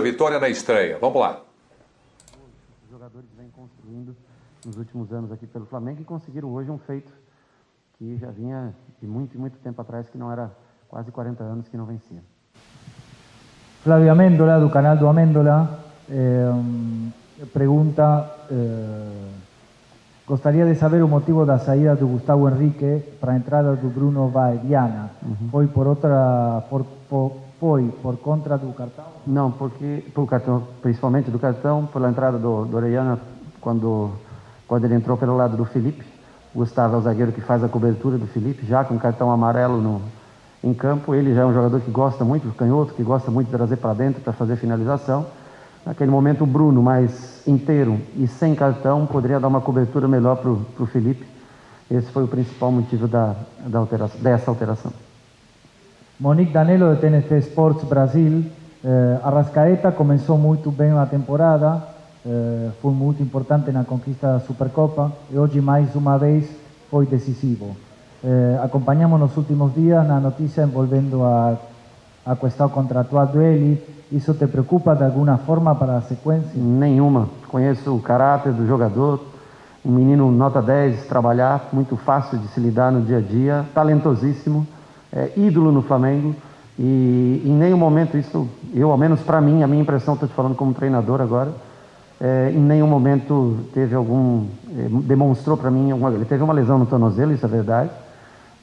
Vitória na estreia. Vamos lá. Os jogadores vêm construindo nos últimos anos aqui pelo Flamengo e conseguiram hoje um feito que já vinha de muito e muito tempo atrás, que não era quase 40 anos que não vencia. Flávio Amêndola, do canal do Amêndola, pergunta: gostaria de saber o motivo da saída do Gustavo Henrique para a entrada do Bruno Baeriana. Foi por conta do cartão? Não, porque por cartão, principalmente do cartão, pela entrada do Orellana, quando ele entrou pelo lado do Felipe. O Gustavo é o zagueiro que faz a cobertura do Felipe, já com cartão amarelo em campo. Ele já é um jogador que gosta muito, canhoto, que gosta muito de trazer para dentro para fazer finalização. Naquele momento o Bruno, mais inteiro e sem cartão, poderia dar uma cobertura melhor para o Felipe. Esse foi o principal motivo dessa alteração. Monique Danilo, de TNT Sports Brasil. Arrascaeta começou muito bem a temporada, foi muito importante na conquista da Supercopa e hoje mais uma vez foi decisivo. Acompanhamos nos últimos dias na notícia envolvendo a questão contratual dele. Isso te preocupa de alguma forma para a sequência? Nenhuma. Conheço o caráter do jogador, um menino nota 10, trabalhar, muito fácil de se lidar no dia a dia, talentosíssimo, ídolo no Flamengo. E em nenhum momento isso, ao menos para mim, a minha impressão, estou te falando como treinador agora, em nenhum momento teve demonstrou para mim, ele teve uma lesão no tornozelo, isso é verdade,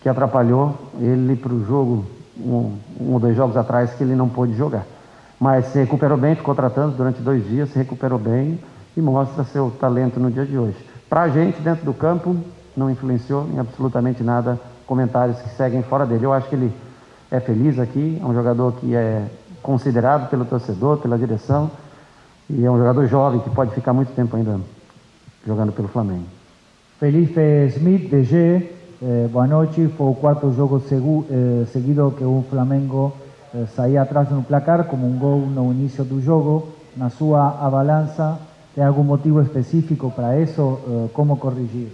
que atrapalhou ele para o jogo, um ou dois jogos atrás que ele não pôde jogar. Mas se recuperou bem, ficou tratando durante 2 dias, se recuperou bem e mostra seu talento no dia de hoje. Para a gente, dentro do campo, não influenciou em absolutamente nada comentários que seguem fora dele. Eu acho que ele é feliz aqui, é um jogador que é considerado pelo torcedor, pela direção, e é um jogador jovem que pode ficar muito tempo ainda jogando pelo Flamengo. Felipe Smith, DG, boa noite. Foi o quarto jogo seguido que o Flamengo saía atrás no placar, como um gol no início do jogo. Na sua avalança, tem algum motivo específico para isso? Como corrigir?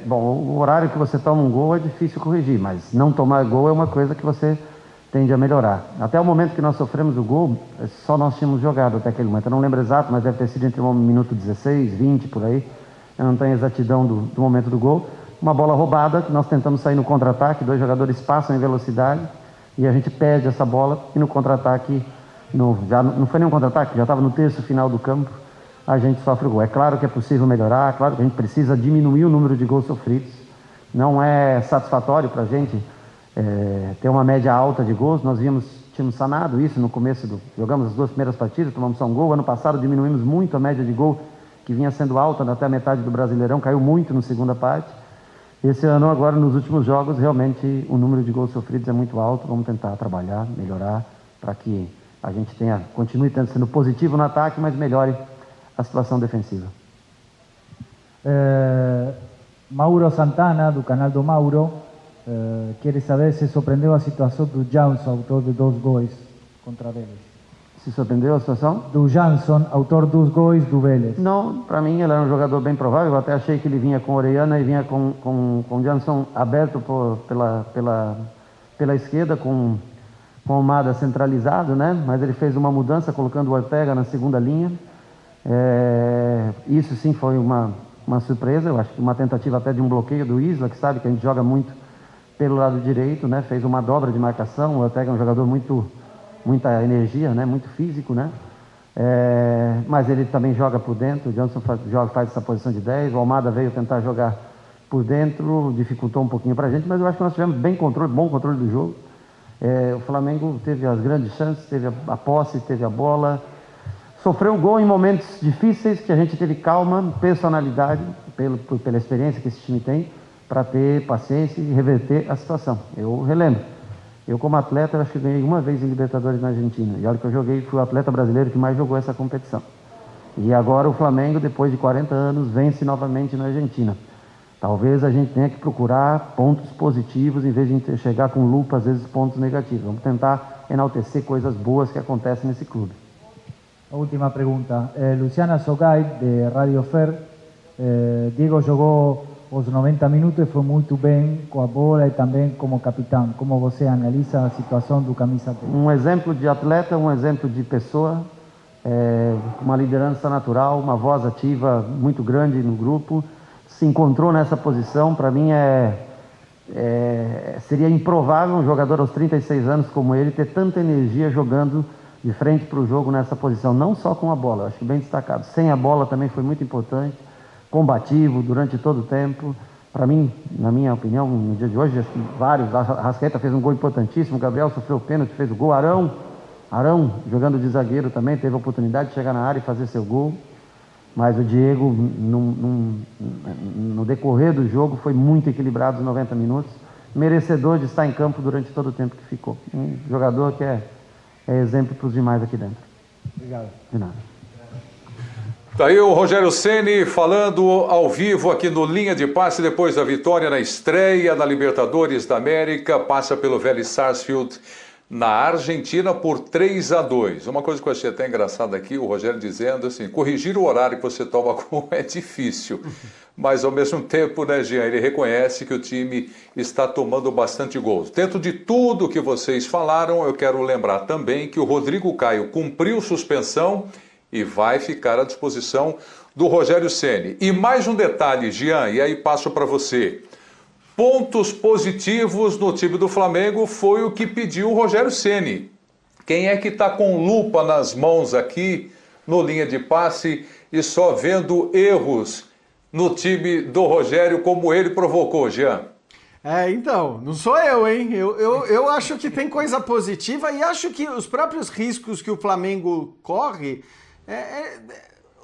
Bom, o horário que você toma um gol é difícil corrigir, mas não tomar gol é uma coisa que você tende a melhorar. Até o momento que nós sofremos o gol, só nós tínhamos jogado até aquele momento. Eu não lembro exato, mas deve ter sido entre 1 minuto 16, 20, por aí. Eu não tenho a exatidão do momento do gol. Uma bola roubada, que nós tentamos sair no contra-ataque, 2 jogadores passam em velocidade e a gente perde essa bola e no contra-ataque, já não foi nenhum contra-ataque, já estava no terço final do campo, a gente sofre o gol. É claro que é possível melhorar, é claro que a gente precisa diminuir o número de gols sofridos. Não é satisfatório para a gente ter uma média alta de gols. Nós tínhamos sanado isso no começo jogamos as 2 primeiras partidas, tomamos só um gol. Ano passado diminuímos muito a média de gol, que vinha sendo alta até a metade do Brasileirão, caiu muito na segunda parte. Esse ano, agora, nos últimos jogos, realmente o número de gols sofridos é muito alto. Vamos tentar trabalhar, melhorar, para que a gente continue sendo positivo no ataque, mas melhore a situação defensiva. Mauro Santana, do canal do Mauro, quer saber se surpreendeu a situação do Jansson, autor de 2 gols contra Vélez. Se surpreendeu a situação? Do Jansson, autor dos gols do Vélez. Não, para mim ele era um jogador bem provável. Eu até achei que ele vinha com o Orellana e vinha com o Jansson aberto pela esquerda, com o Almada centralizado, né? Mas ele fez uma mudança colocando o Ortega na segunda linha. Isso sim foi uma surpresa. Eu acho que uma tentativa até de um bloqueio do Isla, que sabe que a gente joga muito pelo lado direito, né? Fez uma dobra de marcação. O Ortega é um jogador muita energia, né? Muito físico, né? Mas ele também joga por dentro. O Jansson faz essa posição de 10. O Almada veio tentar jogar por dentro, dificultou um pouquinho para a gente, mas eu acho que nós tivemos bom controle do jogo. O Flamengo teve as grandes chances, teve a posse, teve a bola, sofreu um gol em momentos difíceis que a gente teve calma, personalidade, pela experiência que esse time tem, para ter paciência e reverter a situação. Eu relembro, eu como atleta, eu acho que ganhei uma vez em Libertadores na Argentina, e olha que eu fui o atleta brasileiro que mais jogou essa competição. E agora o Flamengo, depois de 40 anos, vence novamente na Argentina. Talvez a gente tenha que procurar pontos positivos em vez de chegar com lupa, às vezes, pontos negativos. Vamos tentar enaltecer coisas boas que acontecem nesse clube. A última pergunta. Luciana Sogay, de Radio Fer. Diego jogou os 90 minutos foi muito bem com a bola e também como capitão. Como você analisa a situação do camisa 10? Um exemplo de atleta, um exemplo de pessoa, uma liderança natural, uma voz ativa muito grande no grupo, se encontrou nessa posição. Para mim seria improvável um jogador aos 36 anos como ele ter tanta energia jogando de frente para o jogo nessa posição, não só com a bola, eu acho que bem destacado. Sem a bola também foi muito importante, combativo durante todo o tempo. Para mim, na minha opinião, no dia de hoje, acho que vários, a Arrascaeta fez um gol importantíssimo, o Gabriel sofreu o pênalti, fez o gol, Arão, jogando de zagueiro também, teve a oportunidade de chegar na área e fazer seu gol. Mas o Diego, no decorrer do jogo, foi muito equilibrado os 90 minutos, merecedor de estar em campo durante todo o tempo que ficou. Um jogador que é exemplo para os demais aqui dentro. Obrigado. De nada. Tá aí o Rogério Ceni falando ao vivo aqui no Linha de Passe depois da vitória na estreia na Libertadores da América, passa pelo Vélez Sarsfield na Argentina por 3-2. Uma coisa que eu achei até engraçada aqui, o Rogério dizendo assim, corrigir o horário que você toma gol é difícil, mas ao mesmo tempo, né, Jean, ele reconhece que o time está tomando bastante gols. Dentro de tudo que vocês falaram, eu quero lembrar também que o Rodrigo Caio cumpriu suspensão e vai ficar à disposição do Rogério Ceni. E mais um detalhe, Jean, e aí passo para você. Pontos positivos no time do Flamengo foi o que pediu o Rogério Ceni. Quem é que está com lupa nas mãos aqui no Linha de Passe e só vendo erros no time do Rogério como ele provocou, Jean? Então, não sou eu, hein? Eu acho que tem coisa positiva e acho que os próprios riscos que o Flamengo corre...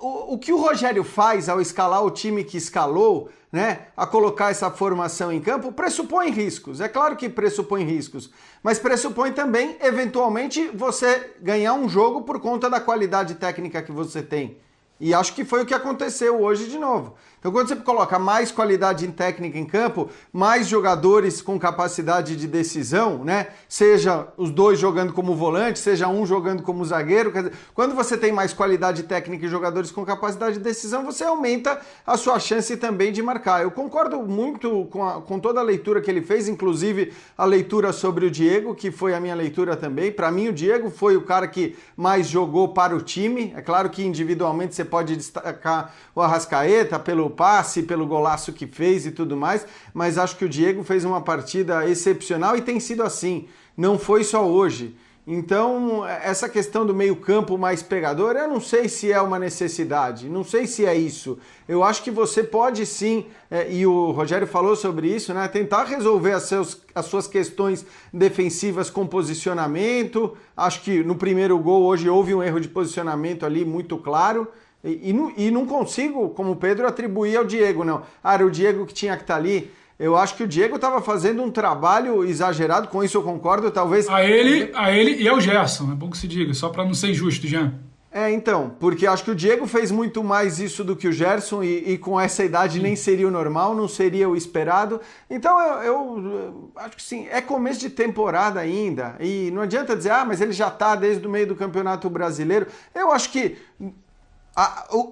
O que o Rogério faz ao escalar o time que escalou, né, a colocar essa formação em campo, pressupõe riscos. É claro que pressupõe riscos, mas pressupõe também, eventualmente, você ganhar um jogo por conta da qualidade técnica que você tem. E acho que foi o que aconteceu hoje de novo. Então, quando você coloca mais qualidade técnica em campo, mais jogadores com capacidade de decisão, né? Seja os dois jogando como volante, seja um jogando como zagueiro. Quer dizer, quando você tem mais qualidade técnica e jogadores com capacidade de decisão, você aumenta a sua chance também de marcar. Eu concordo muito com toda a leitura que ele fez, inclusive a leitura sobre o Diego, que foi a minha leitura também. Para mim, o Diego foi o cara que mais jogou para o time. É claro que individualmente você pode destacar o Arrascaeta pelo passe, pelo golaço que fez e tudo mais, mas acho que o Diego fez uma partida excepcional e tem sido assim, não foi só hoje. Então, essa questão do meio-campo mais pegador, eu não sei se é uma necessidade, não sei se é isso. Eu acho que você pode sim, e o Rogério falou sobre isso, né, tentar resolver as suas questões defensivas com posicionamento. Acho que no primeiro gol hoje houve um erro de posicionamento ali muito claro. E não consigo, como o Pedro, atribuir ao Diego, não. Era o Diego que tinha que estar ali. Eu acho que o Diego estava fazendo um trabalho exagerado, com isso eu concordo, talvez... A ele e ao Gerson, é bom que se diga, só para não ser injusto, Jean. Então, porque acho que o Diego fez muito mais isso do que o Gerson e com essa idade nem seria o normal, não seria o esperado. Então eu acho que sim, é começo de temporada ainda e não adianta dizer, mas ele já está desde o meio do Campeonato Brasileiro. Eu acho que...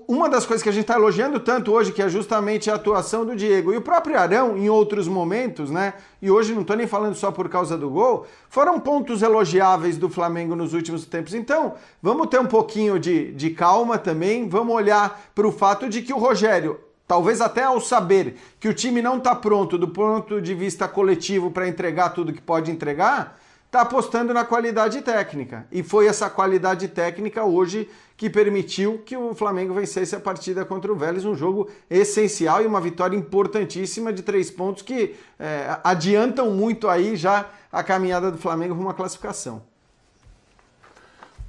Uma das coisas que a gente está elogiando tanto hoje, que é justamente a atuação do Diego e o próprio Arão em outros momentos, né? E hoje não estou nem falando só por causa do gol, foram pontos elogiáveis do Flamengo nos últimos tempos. Então, vamos ter um pouquinho de calma também, vamos olhar para o fato de que o Rogério, talvez até ao saber que o time não está pronto do ponto de vista coletivo para entregar tudo que pode entregar, está apostando na qualidade técnica. E foi essa qualidade técnica hoje que permitiu que o Flamengo vencesse a partida contra o Vélez, um jogo essencial e uma vitória importantíssima de 3 pontos que adiantam muito aí já a caminhada do Flamengo para uma classificação.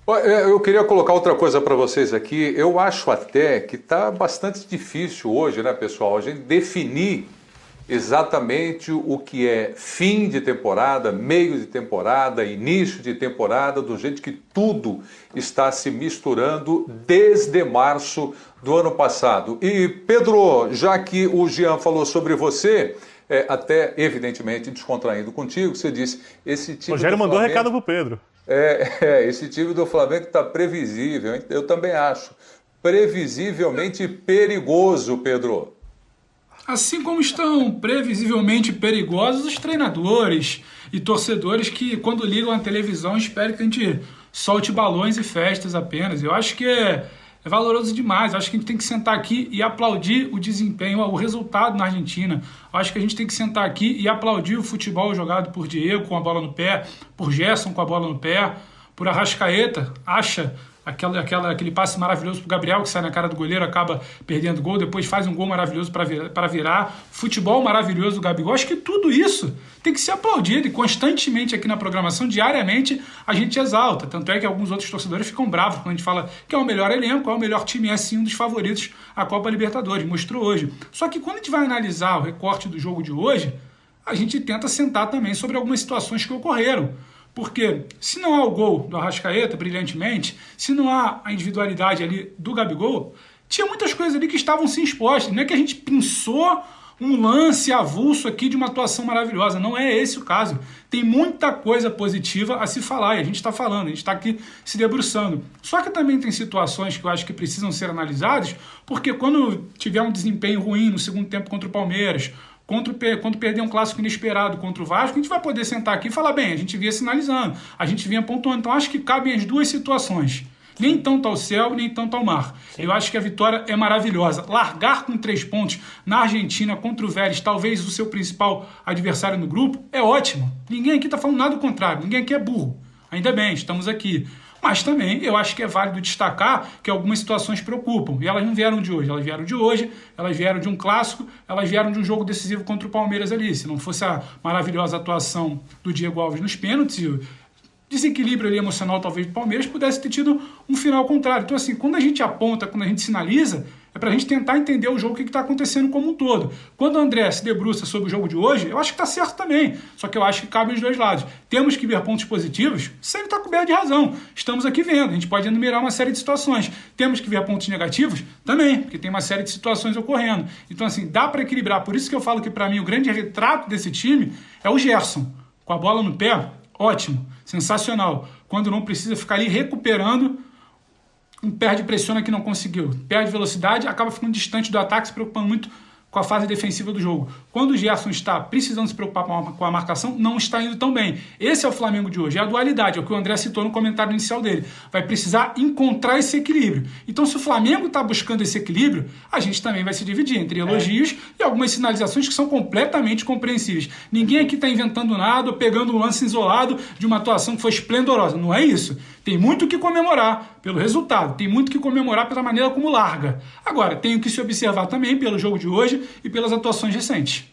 Eu queria colocar outra coisa para vocês aqui. Eu acho até que está bastante difícil hoje, né, pessoal, a gente definir exatamente o que é fim de temporada, meio de temporada, início de temporada, do jeito que tudo está se misturando desde março do ano passado. E, Pedro, já que o Jean falou sobre você, até evidentemente descontraindo contigo, você disse, esse time Rogério do mandou Flamengo, recado pro Pedro. Esse time do Flamengo está previsível, eu também acho. Previsivelmente perigoso, Pedro. Assim como estão previsivelmente perigosos os treinadores e torcedores que, quando ligam a televisão, esperam que a gente solte balões e festas apenas. Eu acho que é valoroso demais. Eu acho que a gente tem que sentar aqui e aplaudir o desempenho, o resultado na Argentina. Eu acho que a gente tem que sentar aqui e aplaudir o futebol jogado por Diego com a bola no pé, por Gerson com a bola no pé, por Arrascaeta, aquele passe maravilhoso pro Gabriel, que sai na cara do goleiro, acaba perdendo gol, depois faz um gol maravilhoso para virar, futebol maravilhoso do Gabigol. Acho que tudo isso tem que ser aplaudido e constantemente aqui na programação, diariamente, a gente exalta. Tanto é que alguns outros torcedores ficam bravos quando a gente fala que é o melhor elenco, é o melhor time, é sim um dos favoritos à Copa Libertadores, mostrou hoje. Só que quando a gente vai analisar o recorte do jogo de hoje, a gente tenta sentar também sobre algumas situações que ocorreram. Porque se não há o gol do Arrascaeta, brilhantemente, se não há a individualidade ali do Gabigol, tinha muitas coisas ali que estavam sim expostas. Não é que a gente pensou um lance avulso aqui de uma atuação maravilhosa. Não é esse o caso. Tem muita coisa positiva a se falar e a gente está falando, a gente está aqui se debruçando. Só que também tem situações que eu acho que precisam ser analisadas, porque quando tiver um desempenho ruim no segundo tempo contra o Palmeiras, quando perder um clássico inesperado contra o Vasco, a gente vai poder sentar aqui e falar, bem, a gente vinha sinalizando, a gente vinha pontuando. Então acho que cabem as duas situações. Nem tanto ao céu, nem tanto ao mar. Sim. Eu acho que a vitória é maravilhosa. Largar com 3 pontos na Argentina contra o Vélez, talvez o seu principal adversário no grupo, é ótimo. Ninguém aqui está falando nada do contrário, ninguém aqui é burro. Ainda bem, estamos aqui. Mas também eu acho que é válido destacar que algumas situações preocupam. E elas não vieram de hoje. Elas vieram de hoje, elas vieram de um clássico, elas vieram de um jogo decisivo contra o Palmeiras ali. Se não fosse a maravilhosa atuação do Diego Alves nos pênaltis, o desequilíbrio ali emocional talvez do Palmeiras pudesse ter tido um final contrário. Então assim, quando a gente aponta, quando a gente sinaliza, é para a gente tentar entender o jogo, o que está acontecendo como um todo. Quando o André se debruça sobre o jogo de hoje, eu acho que está certo também. Só que eu acho que cabe os dois lados. Temos que ver pontos positivos, sempre está coberto de razão. Estamos aqui vendo, a gente pode enumerar uma série de situações. Temos que ver pontos negativos? Também, porque tem uma série de situações ocorrendo. Então assim, dá para equilibrar. Por isso que eu falo que para mim o grande retrato desse time é o Gerson. Com a bola no pé, ótimo, sensacional. Quando não precisa ficar ali recuperando, perde pressiona que não conseguiu, perde velocidade, acaba ficando distante do ataque, se preocupando muito com a fase defensiva do jogo. Quando o Gerson está precisando se preocupar com a marcação, não está indo tão bem. Esse é o Flamengo de hoje, é a dualidade, é o que o André citou no comentário inicial dele. Vai precisar encontrar esse equilíbrio. Então, se o Flamengo está buscando esse equilíbrio, a gente também vai se dividir entre elogios e algumas sinalizações que são completamente compreensíveis. Ninguém aqui está inventando nada ou pegando um lance isolado de uma atuação que foi esplendorosa. Não é isso. Tem muito o que comemorar pelo resultado, tem muito o que comemorar pela maneira como larga. Agora, tem o que se observar também pelo jogo de hoje e pelas atuações recentes.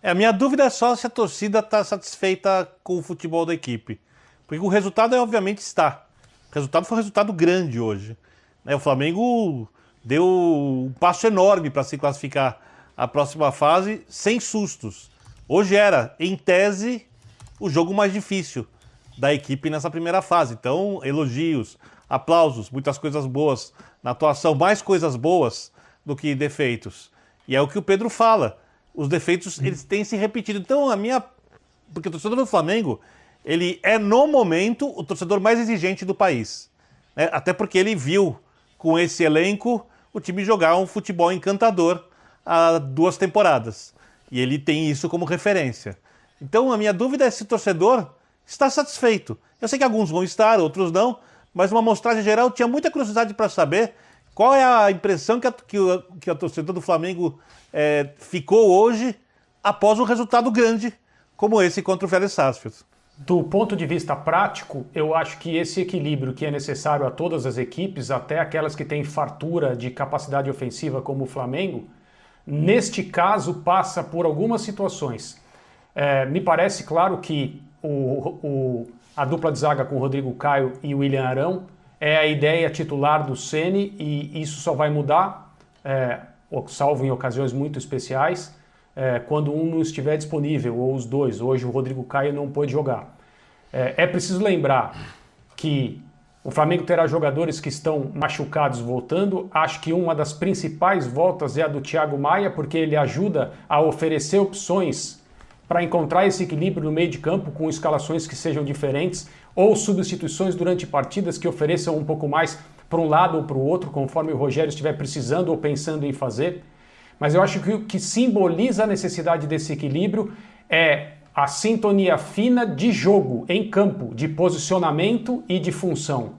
A minha dúvida é só se a torcida está satisfeita com o futebol da equipe. Porque o resultado, obviamente, está. O resultado foi um resultado grande hoje. O Flamengo deu um passo enorme para se classificar à próxima fase sem sustos. Hoje era, em tese, o jogo mais difícil da equipe nessa primeira fase. Então, elogios, aplausos, muitas coisas boas na atuação, mais coisas boas do que defeitos. E é o que o Pedro fala. Os defeitos, eles têm se repetido. Então, porque o torcedor do Flamengo, ele é, no momento, o torcedor mais exigente do país. Né? Até porque ele viu, com esse elenco, o time jogar um futebol encantador há 2 temporadas. E ele tem isso como referência. Então, a minha dúvida é se o torcedor está satisfeito. Eu sei que alguns vão estar, outros não, mas uma amostragem geral, tinha muita curiosidade para saber qual é a impressão que a torcedor do Flamengo ficou hoje após um resultado grande como esse contra o Vélez Sarsfield. Do ponto de vista prático, eu acho que esse equilíbrio que é necessário a todas as equipes, até aquelas que têm fartura de capacidade ofensiva como o Flamengo, neste caso passa por algumas situações. Me parece claro que a dupla de zaga com o Rodrigo Caio e o William Arão é a ideia titular do Ceni e isso só vai mudar, salvo em ocasiões muito especiais, quando um não estiver disponível, ou os dois. Hoje o Rodrigo Caio não pôde jogar. É preciso lembrar que o Flamengo terá jogadores que estão machucados voltando. Acho que uma das principais voltas é a do Thiago Maia, porque ele ajuda a oferecer opções para encontrar esse equilíbrio no meio de campo com escalações que sejam diferentes ou substituições durante partidas que ofereçam um pouco mais para um lado ou para o outro, conforme o Rogério estiver precisando ou pensando em fazer. Mas eu acho que o que simboliza a necessidade desse equilíbrio é a sintonia fina de jogo em campo, de posicionamento e de função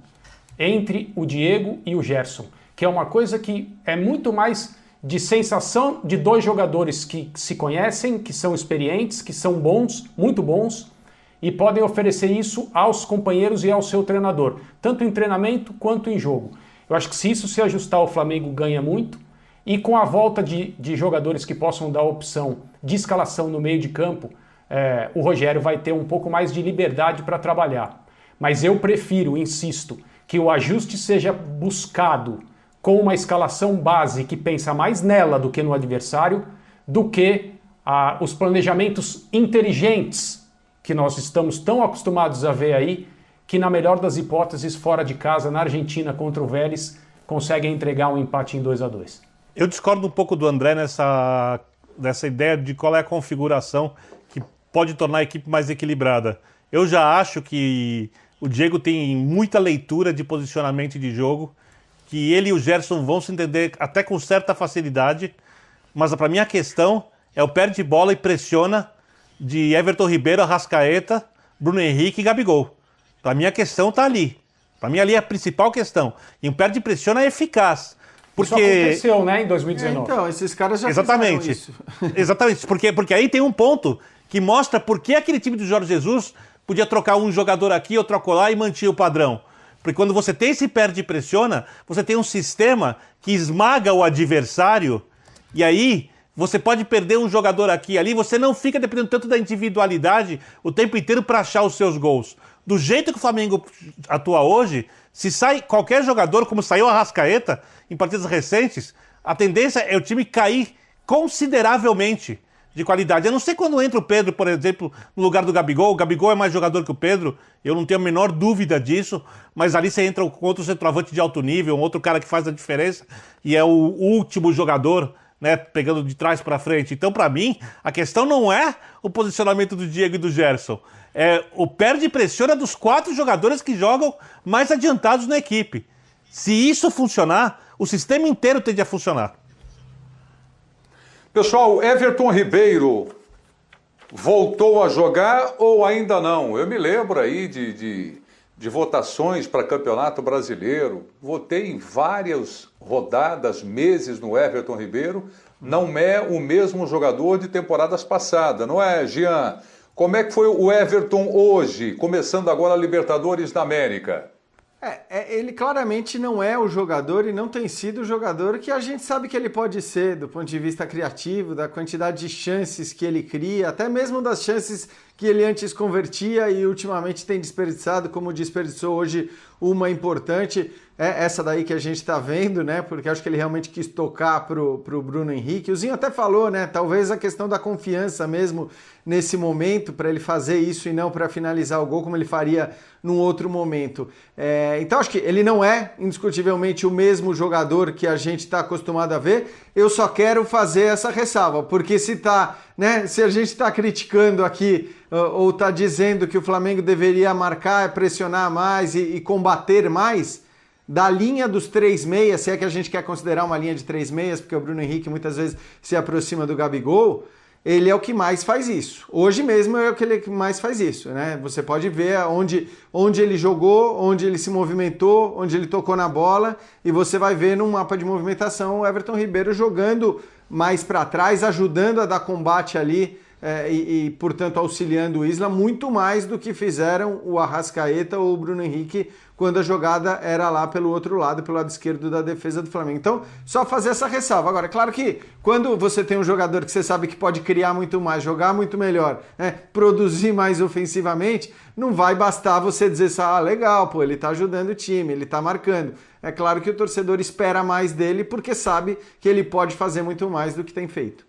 entre o Diego e o Gerson, que é uma coisa que é muito mais de sensação de dois jogadores que se conhecem, que são experientes, que são bons, muito bons, e podem oferecer isso aos companheiros e ao seu treinador, tanto em treinamento quanto em jogo. Eu acho que se isso se ajustar, o Flamengo ganha muito, e com a volta de jogadores que possam dar opção de escalação no meio de campo, o Rogério vai ter um pouco mais de liberdade para trabalhar. Mas eu prefiro, insisto, que o ajuste seja buscado com uma escalação base que pensa mais nela do que no adversário, do que os planejamentos inteligentes que nós estamos tão acostumados a ver aí, que na melhor das hipóteses, fora de casa, na Argentina contra o Vélez, conseguem entregar um empate em 2-2. Eu discordo um pouco do André nessa ideia de qual é a configuração que pode tornar a equipe mais equilibrada. Eu já acho que o Diego tem muita leitura de posicionamento e de jogo, que ele e o Gerson vão se entender até com certa facilidade, mas para mim a questão é o perde bola e pressiona de Everton Ribeiro, Arrascaeta, Bruno Henrique e Gabigol. Para mim a questão está ali. Para mim ali é a principal questão. E um perde e pressiona é eficaz. Porque... Isso aconteceu, né, em 2019. Então, esses caras já Exatamente. fizeram isso. Exatamente, porque aí tem um ponto que mostra por que aquele time do Jorge Jesus podia trocar um jogador aqui, outro acolá e mantinha o padrão. Porque quando você tem esse perde e pressiona, você tem um sistema que esmaga o adversário e aí você pode perder um jogador aqui e ali, você não fica dependendo tanto da individualidade o tempo inteiro para achar os seus gols. Do jeito que o Flamengo atua hoje, se sai qualquer jogador, como saiu a Arrascaeta em partidas recentes, a tendência é o time cair consideravelmente de qualidade. Eu não sei quando entra o Pedro, por exemplo, no lugar do Gabigol. O Gabigol é mais jogador que o Pedro, eu não tenho a menor dúvida disso, mas ali você entra com outro centroavante de alto nível, um outro cara que faz a diferença e é o último jogador, né, pegando de trás para frente. Então, para mim, a questão não é o posicionamento do Diego e do Gerson. É o perde e pressiona dos 4 jogadores que jogam mais adiantados na equipe. Se isso funcionar, o sistema inteiro tende a funcionar. Pessoal, Everton Ribeiro voltou a jogar ou ainda não? Eu me lembro aí de votações para Campeonato Brasileiro. Votei em várias rodadas, meses no Everton Ribeiro. Não é o mesmo jogador de temporadas passadas, não é, Jean? Como é que foi o Everton hoje, começando agora a Libertadores da América? Ele claramente não é o jogador e não tem sido o jogador que a gente sabe que ele pode ser do ponto de vista criativo, da quantidade de chances que ele cria, até mesmo das chances que ele antes convertia e ultimamente tem desperdiçado, como desperdiçou hoje uma importante, essa daí que a gente está vendo, né? Porque acho que ele realmente quis tocar pro Bruno Henrique. O Zinho até falou, né? Talvez a questão da confiança mesmo nesse momento, para ele fazer isso e não para finalizar o gol, como ele faria num outro momento. Então acho que ele não é indiscutivelmente o mesmo jogador que a gente está acostumado a ver. Eu só quero fazer essa ressalva, porque se a gente está criticando aqui ou está dizendo que o Flamengo deveria marcar, pressionar mais e combater mais, da linha dos 3 meias, se é que a gente quer considerar uma linha de 3 meias, porque o Bruno Henrique muitas vezes se aproxima do Gabigol, ele é o que mais faz isso. Hoje mesmo é o que ele mais faz isso, né? Você pode ver onde ele jogou, onde ele se movimentou, onde ele tocou na bola, e você vai ver num mapa de movimentação o Everton Ribeiro jogando mais para trás, ajudando a dar combate ali e, portanto, auxiliando o Isla muito mais do que fizeram o Arrascaeta ou o Bruno Henrique quando a jogada era lá pelo outro lado, pelo lado esquerdo da defesa do Flamengo. Então, só fazer essa ressalva. Agora, claro que quando você tem um jogador que você sabe que pode criar muito mais, jogar muito melhor, produzir mais ofensivamente, não vai bastar você dizer só, legal, pô, ele tá ajudando o time, ele tá marcando. É claro que o torcedor espera mais dele porque sabe que ele pode fazer muito mais do que tem feito.